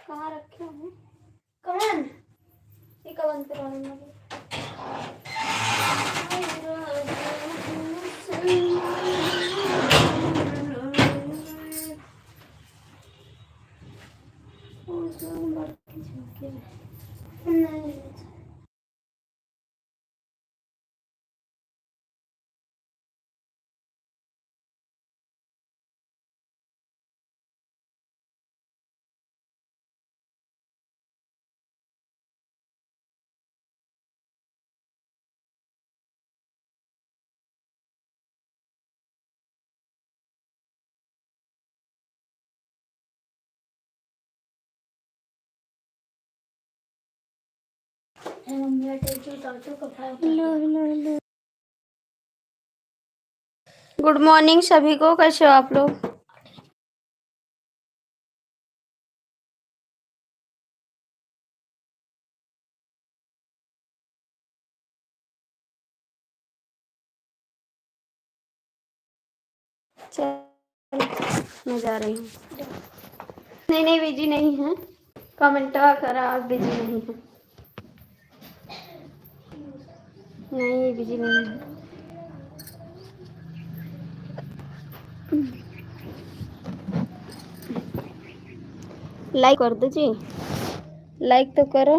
कहाँ रखे हो कमन ये कवन करवाने में गुड मॉर्निंग सभी को, कैसे हो आप लोग। चल मैं जा रही हूँ। नहीं नहीं बिजी नहीं है, कमेंट करा आप बिजी नहीं है। नहीं बिजी नहीं है। लाइक कर दो जी, लाइक तो करो।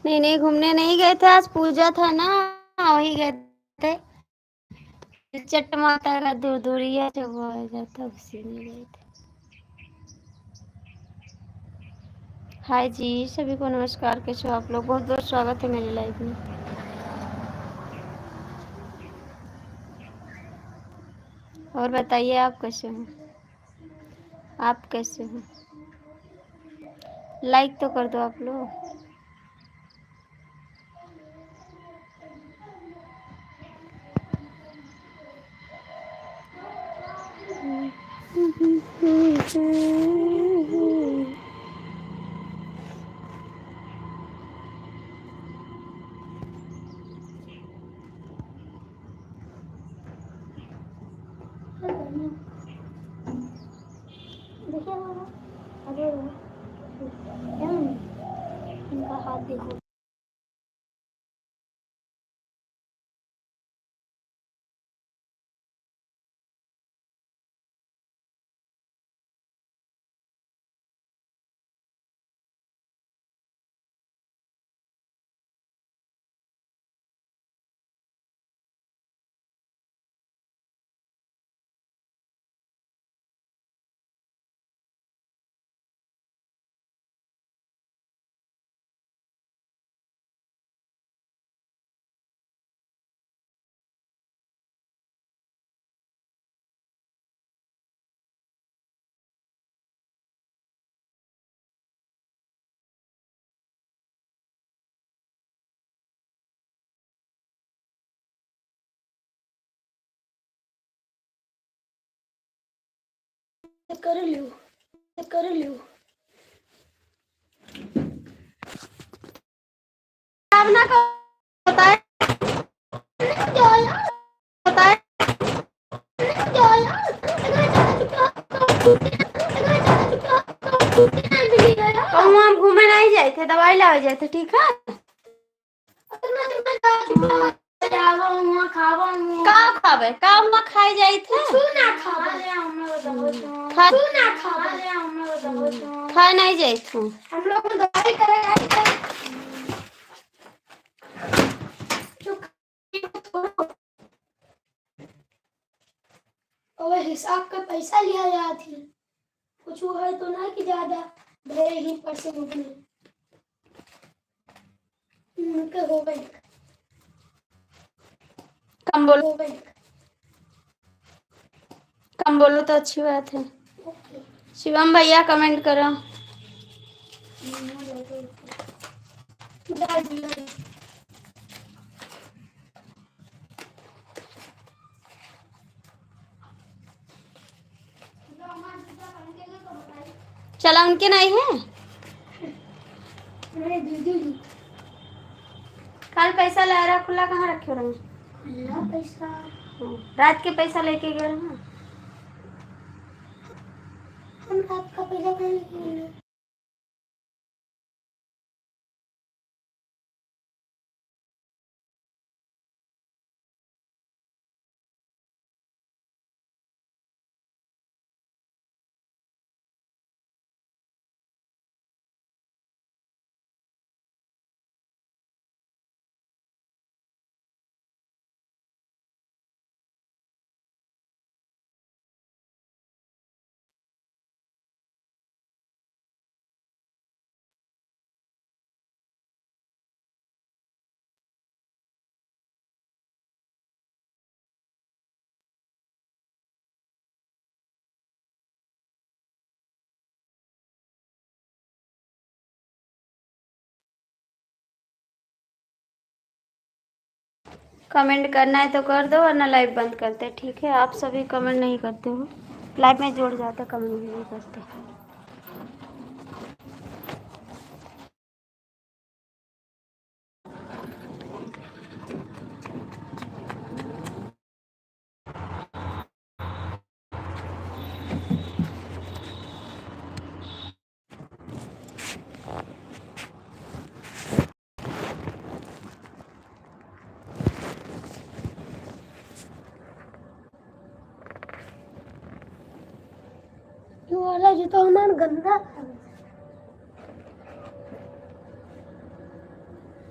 नहीं नहीं घूमने नहीं गए थे, आज पूजा था ना, वही गए थे। चट माता का दूर दूरिया जो वो आ जाता उसी में गए थे। हाय जी सभी को नमस्कार, कैसे हो आप लोग। बहुत बहुत स्वागत है मेरी लाइफ में। और बताइए आप कैसे हो, आप कैसे हो। लाइक तो कर दो आप लोग। देखिए अरे इनका हाथ देखो। कर लियो ना होता है होता है कहूँ हम घूमे नहीं जाए थे, दवाई लावे जाए थे, ठीक है। का खावे का हम खाए जाए थे, खाए नहीं जाए थे हम लोग दवाई करे। और हिसाब का पैसा लिया जाता थी, कुछ है तो ना कि ज्यादा ढेर ही पैसे रुकने हो गए। कम बोलो तो अच्छी बात है। शिवम भैया कमेंट करो। चला उनके नहीं है, कल पैसा ला रहा खुला कहाँ रखे रहे पैसा, रात के पैसा लेके गए हैं। हम रात का पैसा कहाँ लेके गए? कमेंट करना है तो कर दो वरना लाइव बंद करते, ठीक है। आप सभी कमेंट नहीं करते हो, लाइव में जुड़ जाते, कमेंट नहीं करते। वाला जूता हमारा गंदा,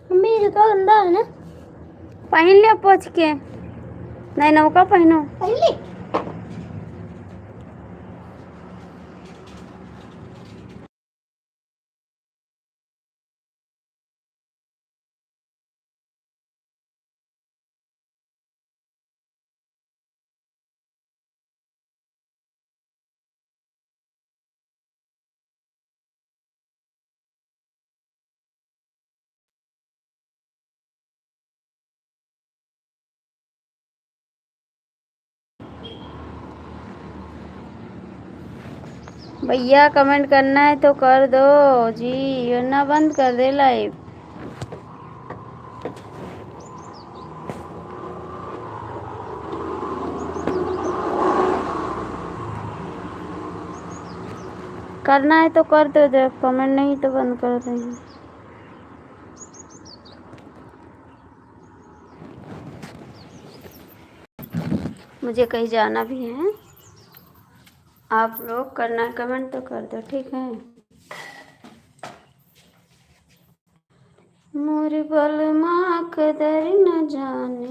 मम्मी जूता गंदा है ना, पहन ले पोंछ के, नहीं नौका पहनो, पहन ले। भैया कमेंट करना है तो कर दो जी, वरना बंद कर दे लाइव। करना है तो कर दो, दे कमेंट नहीं तो बंद कर देंगे। मुझे कहीं जाना भी है, आप लोग करना है कमेंट तो कर दो, ठीक है। मोर बलमा कदर न जाने